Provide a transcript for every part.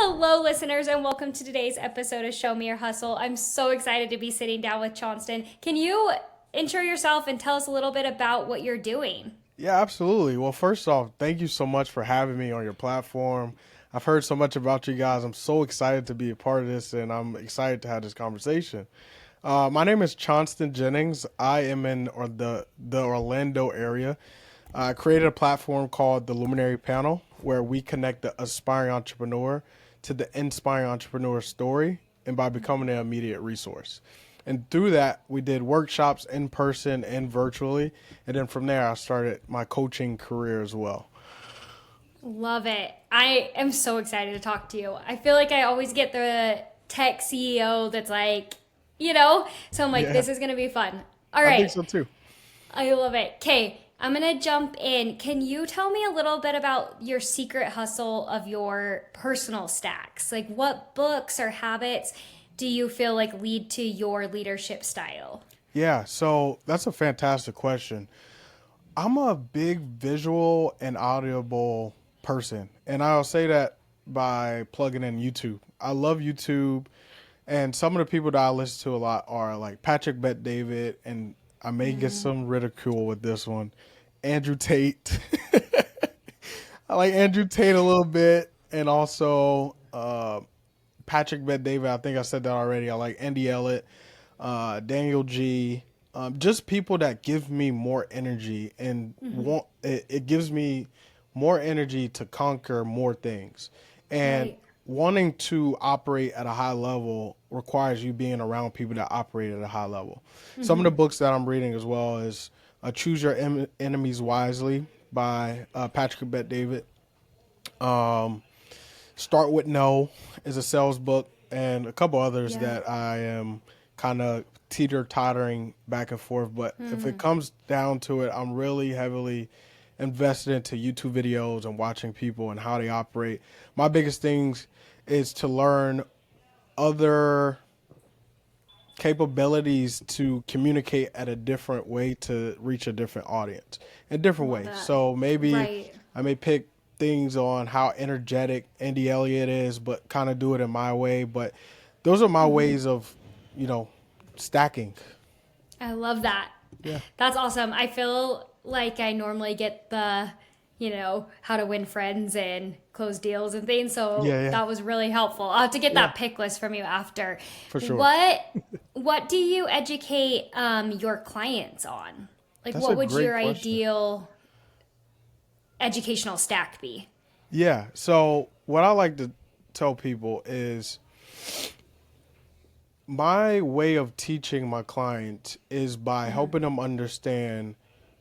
Hello, listeners, and welcome to today's episode of Show Me Your Hustle. I'm so excited to be sitting down with Chonsten. Can you intro yourself and tell us a little bit about what you're doing? Yeah, absolutely. Well, first off, thank you so much for having me on your platform. I've heard so much about you guys. I'm so excited to be a part of this, and I'm excited to have this conversation. My name is Chonsten Jennings. I am in the Orlando area. I created a platform called the Luminary Panel, where we connect the aspiring entrepreneur to the inspiring entrepreneur story, and by becoming an immediate resource. And through that, we did workshops in person and virtually. And then from there, I started my coaching career as well. Love it. I am so excited to talk to you. I feel like I always get the tech CEO that's like, so I'm like, Yeah, this is going to be fun. All I think right. so too. I love it. Okay, I'm going to jump in. Can you tell me a little bit about your secret hustle of your personal stacks? Like, what books or habits do you feel like lead to your leadership style? Yeah, so that's a fantastic question. I'm a big visual and audible person, and I'll say that by plugging in YouTube. I love YouTube, and some of the people that I listen to a lot are like Patrick Bet David, and I may get some ridicule with this one, Andrew Tate. I like Andrew Tate a little bit, and also Patrick Bet David. I think I said that already. I like Andy Ellett, Daniel G. Just people that give me more energy and it gives me more energy to conquer more things. And Right. wanting to operate at a high level requires you being around people that operate at a high level. Some of the books that I'm reading as well is Choose Your Enemies Wisely by Patrick Bet David. Start with No is a sales book, and a couple others Yeah. that I am kind of teeter tottering back and forth. But if it comes down to it, I'm really heavily invested into YouTube videos and watching people and how they operate. My biggest things is to learn other capabilities to communicate at a different way to reach a different audience in different Love ways. that. So maybe Right. I may pick things on how energetic Andy Elliott is, but kind of do it in my way. But those are my ways of, you know, stacking. I love that. Yeah. That's awesome. I feel like I normally get how to win friends and close deals and things. So Yeah, yeah, that was really helpful. I'll have to get yeah, that pick list from you after. for sure. What do you educate your clients on? Like, That's what a would great your question. ideal educational stack be? Yeah. So what I like to tell people is my way of teaching my clients is by helping them understand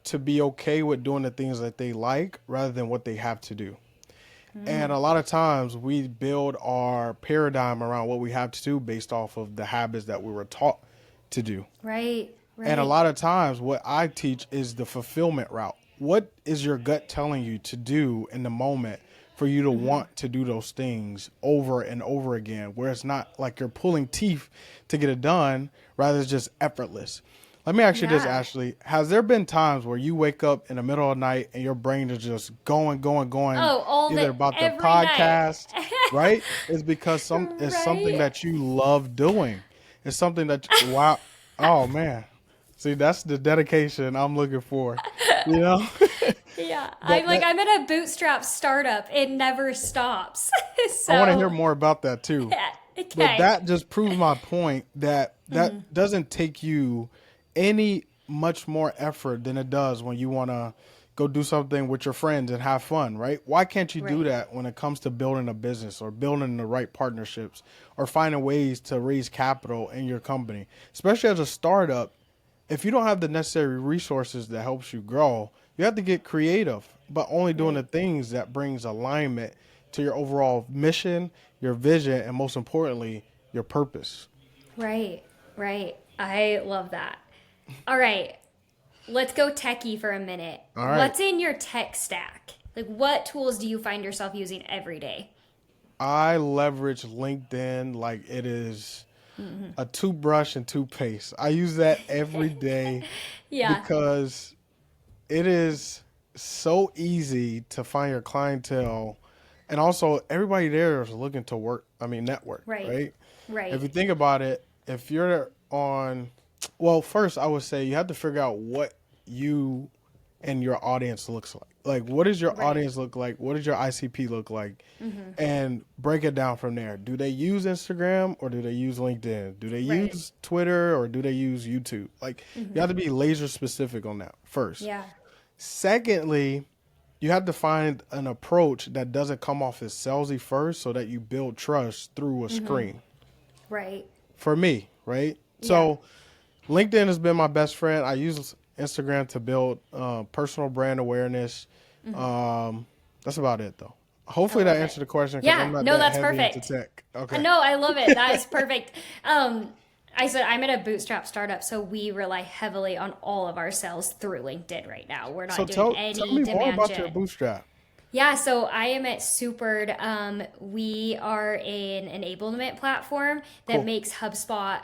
to be okay with doing the things that they like rather than what they have to do. And a lot of times we build our paradigm around what we have to do based off of the habits that we were taught to do. Right. And a Right. lot of times what I teach is the fulfillment route. What is your gut telling you to do in the moment for you to want to do those things over and over again, where it's not like you're pulling teeth to get it done, rather it's just effortless. Let me ask you this, Yeah. Ashley. Has there been times where you wake up in the middle of the night and your brain is just going, going, going, Oh, either about the every night. podcast, right? It's because it's something Right. that you love doing. It's something that, wow, oh man. See, that's the dedication I'm looking for, you know? Yeah, I'm But like that, I'm in a bootstrap startup. It never stops. I want to hear So, more about that too. yeah, But okay. that just proves my point that that doesn't take you any much more effort than it does when you want to go do something with your friends and have fun, right? Why can't you do Right. that when it comes to building a business or building the right partnerships or finding ways to raise capital in your company? Especially as a startup, if you don't have the necessary resources that helps you grow, you have to get creative, but only doing the Right. things that brings alignment to your overall mission, your vision, and most importantly, your purpose. Right. Right. I love that. All right. Let's go techie for a minute. All right. What's in your tech stack? Like, what tools do you find yourself using every day? I leverage LinkedIn like it is a toothbrush and toothpaste. I use that every day Yeah. because it is so easy to find your clientele And also, everybody there is looking to network, Right. right? If Right. you think about it, if you're on, well, first I would say you have to figure out what you and your audience looks like. Like, what does your Right. audience look like? What does your ICP look like? Mm-hmm. And break it down from there. Do they use Instagram or do they use LinkedIn? Do they Right. use Twitter or do they use YouTube? Like, you Mm-hmm. have to be laser specific on that first. Yeah. Secondly, you have to find an approach that doesn't come off as salesy first so that you build trust through a Mm-hmm. screen. Right. For me, right? Yeah. So LinkedIn has been my best friend. I use Instagram to build personal brand awareness. Mm-hmm. That's about it, though. I Hopefully that love it. answered the question because Yeah. I'm not No, that that's heavy into perfect. tech. Okay. No, I love it. That is perfect. I said I'm at a bootstrap startup, so we rely heavily on all of our sales through LinkedIn right now. We're So not doing tell any me more demand about your gen. bootstrap. Yeah, so I am at Supered. We are an enablement platform that Cool. makes HubSpot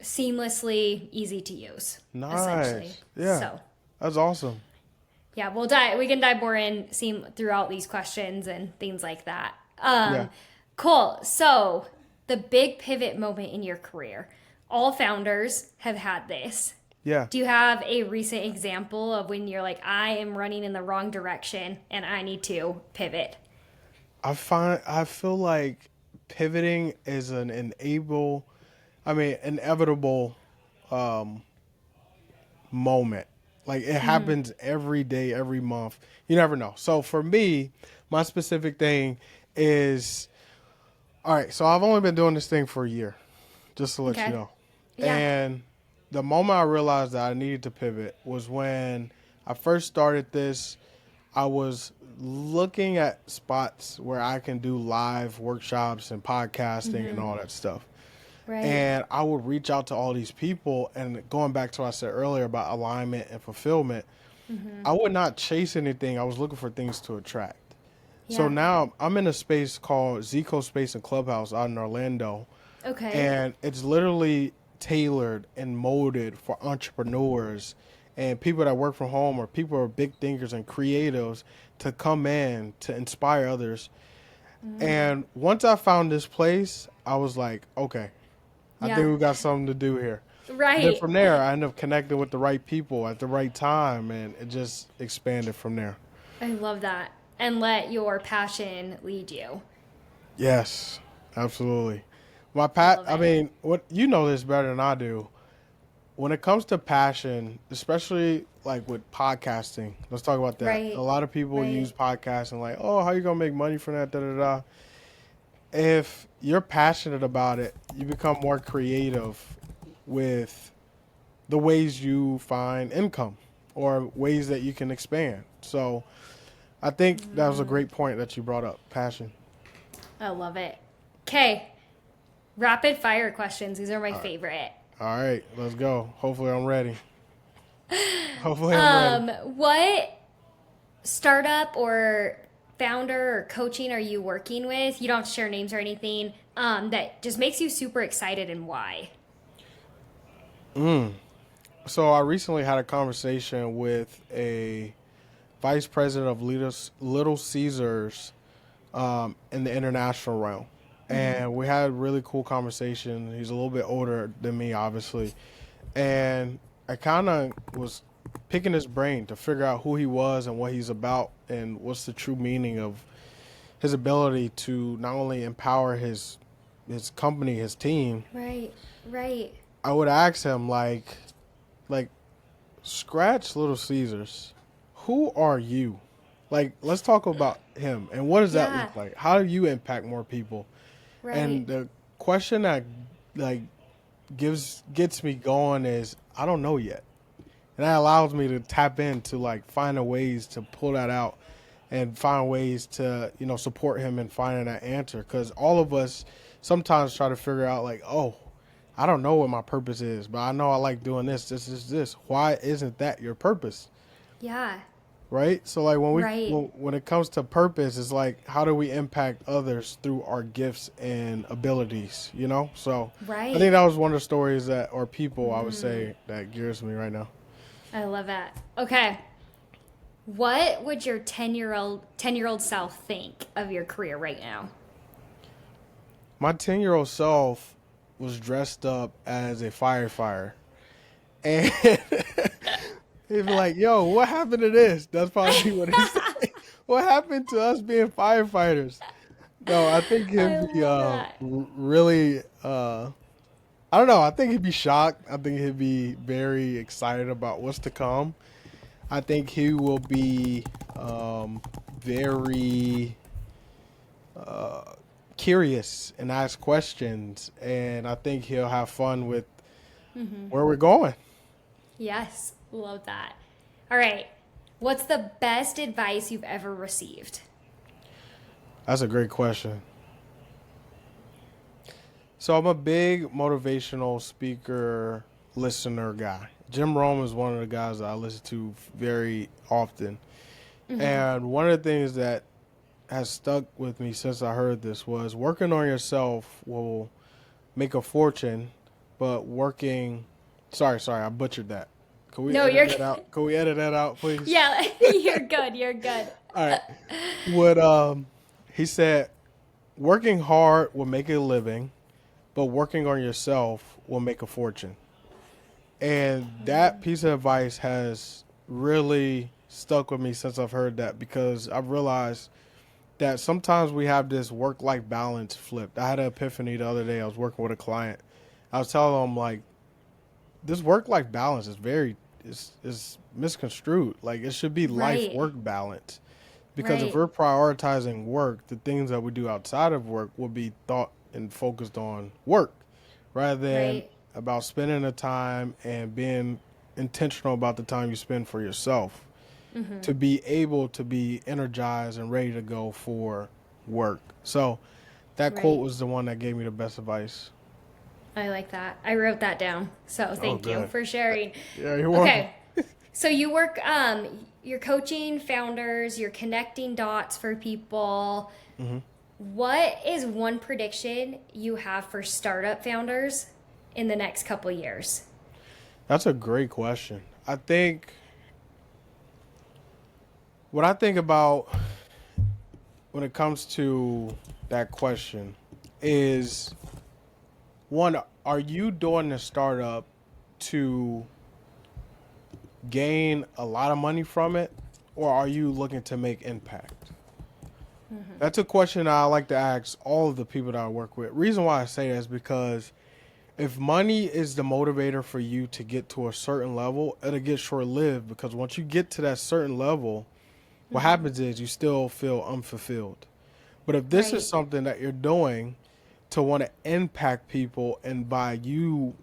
seamlessly easy to use, essentially. Nice. Yeah. So That's awesome. yeah, we can dive more in throughout these questions and things like that. Yeah. Cool. So the big pivot moment in your career. All founders have had this. Yeah. Do you have a recent example of when you're like, I am running in the wrong direction and I need to pivot? I feel like pivoting is inevitable moment. Like it happens every day, every month. You never know. So for me, my specific thing is, all right, so I've only been doing this thing for a year, just to let you Okay. know. Yeah. And the moment I realized that I needed to pivot was when I first started this. I was looking at spots where I can do live workshops and podcasting and all that stuff. Right. And I would reach out to all these people. And going back to what I said earlier about alignment and fulfillment, I would not chase anything. I was looking for things to attract. So Yeah. now I'm in a space called Zico Space and Clubhouse out in Orlando. Okay. And it's literally tailored and molded for entrepreneurs and people that work from home or people who are big thinkers and creatives to come in to inspire others. And once I found this place, I was like, okay, I think Yeah. we got something to do here. And then Right. from there, I ended up connecting with the right people at the right time, and it just expanded from there. I love that. And let your passion lead you. Yes, absolutely. I love I it. mean, what you know this better than I do. When it comes to passion, especially like with podcasting, let's talk about that. A Right. lot of people Right. use podcasting like, oh, how you gonna make money from that? Da da da. If you're passionate about it, you become more creative with the ways you find income or ways that you can expand. So I think that was a great point that you brought up. Passion. I love it. Okay. Rapid fire questions. These are my favorite. All right, let's go. Hopefully I'm ready. Hopefully I'm ready. What startup or founder or coaching are you working with? You don't have to share names or anything. That just makes you super excited and why? So I recently had a conversation with a vice president of Little Caesars in the international realm. And we had a really cool conversation. He's a little bit older than me, obviously. And I kind of was picking his brain to figure out who he was and what he's about and what's the true meaning of his ability to not only empower his company, his team. Right. Right. I would ask him like scratch Little Caesars. Who are you? Like, let's talk about him and what does that Yeah. look like? How do you impact more people? Right. And the question that like gets me going is I don't know yet. And that allows me to tap into like find ways to pull that out and find ways to, support him in finding that answer. Because all of us sometimes try to figure out like, oh, I don't know what my purpose is, but I know I like doing this. Why isn't that your purpose? Yeah. Right? So like Right. when it comes to purpose, it's like how do we impact others through our gifts and abilities, So Right. I think that was one of the stories that or people I would say that gears me right now. I love that. Okay. what would your 10-year-old self think of your career right now? My 10-year-old self was dressed up as a firefighter. And he'd be like, yo, what happened to this? That's probably what he said. What happened to us being firefighters? No, I think I he'd be love that. really, I don't know. I think he'd be shocked. I think he'd be very excited about what's to come. I think he will be very curious and ask questions. And I think he'll have fun with where we're going. Yes, love that. All right. What's the best advice you've ever received? That's a great question. So I'm a big motivational speaker listener guy. Jim Rome is one of the guys that I listen to very often. And one of the things that has stuck with me since I heard this was working on yourself will make a fortune, but working sorry, I butchered that. Can we No, edit you're that out? Can we edit that out, please? yeah, you're good. You're good. All right. What he said, working hard will make a living, but working on yourself will make a fortune. And that piece of advice has really stuck with me since I've heard that because I've realized that sometimes we have this work-life balance flipped. I had an epiphany the other day. I was working with a client. I was telling them like this work-life balance is misconstrued. Like it should be Right. life-work balance. Because if Right. we're prioritizing work, the things that we do outside of work will be thought and focused on work rather than Right. about spending the time and being intentional about the time you spend for yourself to be able to be energized and ready to go for work. So that quote Right. was the one that gave me the best advice. I like that. I wrote that down. So Oh, thank you good. for sharing. Yeah, you're welcome. Okay. So you work you're coaching founders, you're connecting dots for people. What is one prediction you have for startup founders in the next couple years? That's a great question. I think what I think about when it comes to that question is one, are you doing the startup to gain a lot of money from it or are you looking to make impact? That's a question I like to ask all of the people that I work with. Reason why I say that is because if money is the motivator for you to get to a certain level, it'll get short lived because once you get to that certain level, what happens is you still feel unfulfilled. But if this is Right. something that you're doing to want to impact people and by you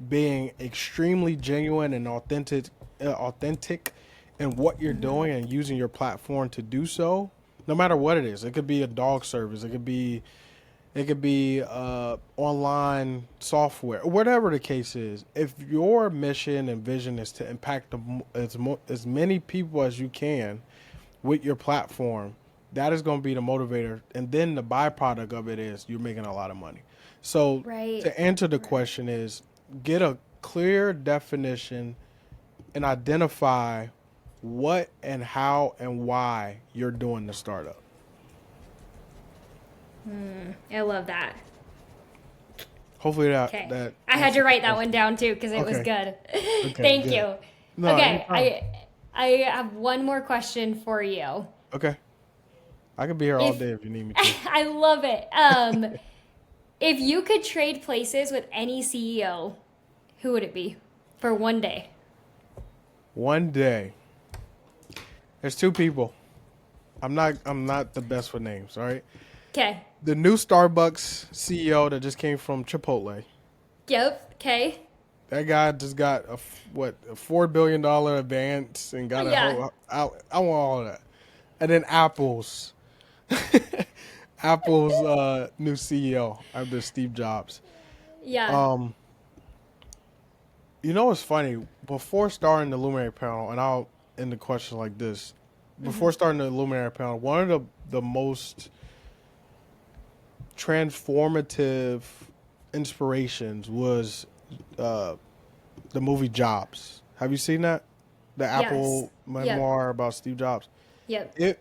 being extremely genuine and authentic in what you're doing and using your platform to do so, no matter what it is. It could be a dog service, it could be online software, whatever the case is. If your mission and vision is to impact as many people as you can with your platform, that is going to be the motivator. And then the byproduct of it is you're making a lot of money. So Right. to answer the question is get a clear definition and identify what and how and why you're doing the startup. I love that. Hopefully Okay. that I had answers to the write that question. one down too because it was Okay. good. Okay, Thank good. you. No, Okay, anytime. I have one more question for you. Okay. I could be here all If day if you need me to. I love it. If you could trade places with any CEO, who would it be for one day? One day. There's two people. I'm not the best with names, all right? Okay. The new Starbucks CEO that just came from Chipotle. Yep. Okay. That guy just got a $4 billion advance and got a Yeah. whole. I want all of that. And then Apple's new CEO after Steve Jobs. Yeah. Um, you know what's funny? Before starting the Luminary Panel, and I'll end the question like this: before starting the Luminary Panel, one of the most transformative inspirations was the movie Jobs. Have you seen that? the Yes. Apple Yep. memoir about Steve Jobs. Yep. It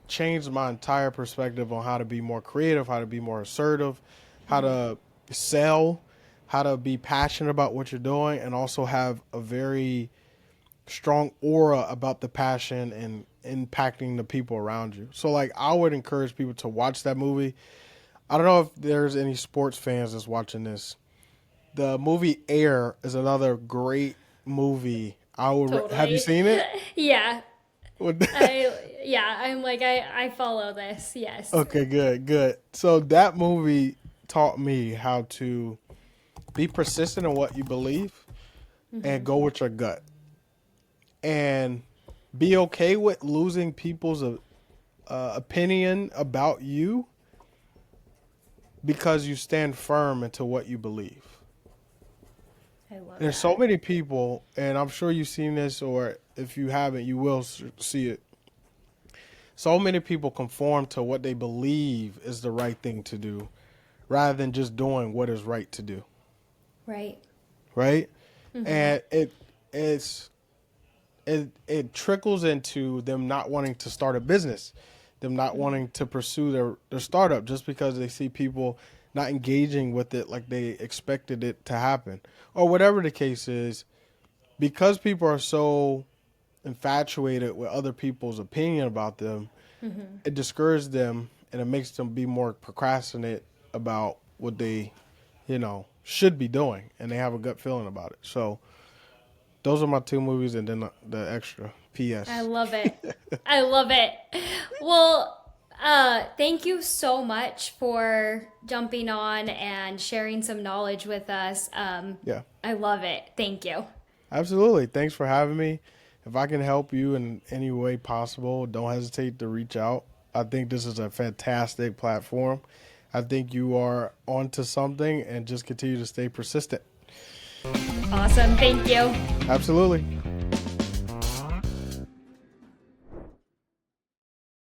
changed my entire perspective on how to be more creative, how to be more assertive, how to sell, how to be passionate about what you're doing, and also have a very strong aura about the passion and impacting the people around you. So like I would encourage people to watch that movie. I don't know if there's any sports fans that's watching this. The movie Air is another great movie. Have you Totally. seen it? Yeah. What- I'm like I follow this. Yes. Okay, good, good. So that movie taught me how to be persistent in what you believe and go with your gut and be okay with losing people's opinion about you because you stand firm into what you believe. I love There's so that. many people, and I'm sure you've seen this, or if you haven't, you will see it. So many people conform to what they believe is the right thing to do rather than just doing what is right to do. Right. Right? And it's it trickles into them not wanting to start a business, them not wanting to pursue their startup just because they see people not engaging with it like they expected it to happen. Or whatever the case is, because people are so infatuated with other people's opinion about them, it discourages them and it makes them be more procrastinate about what they, should be doing, and they have a gut feeling about it. So those are my two movies, and then the extra I PS. love it. I love it. Well, thank you so much for jumping on and sharing some knowledge with us. Yeah, I love it. Thank you. absolutely. Thanks for having me. If I can help you in any way possible, don't hesitate to reach out. I think this is a fantastic platform. I think you are onto something, and just continue to stay persistent. Awesome. Thank you. Absolutely.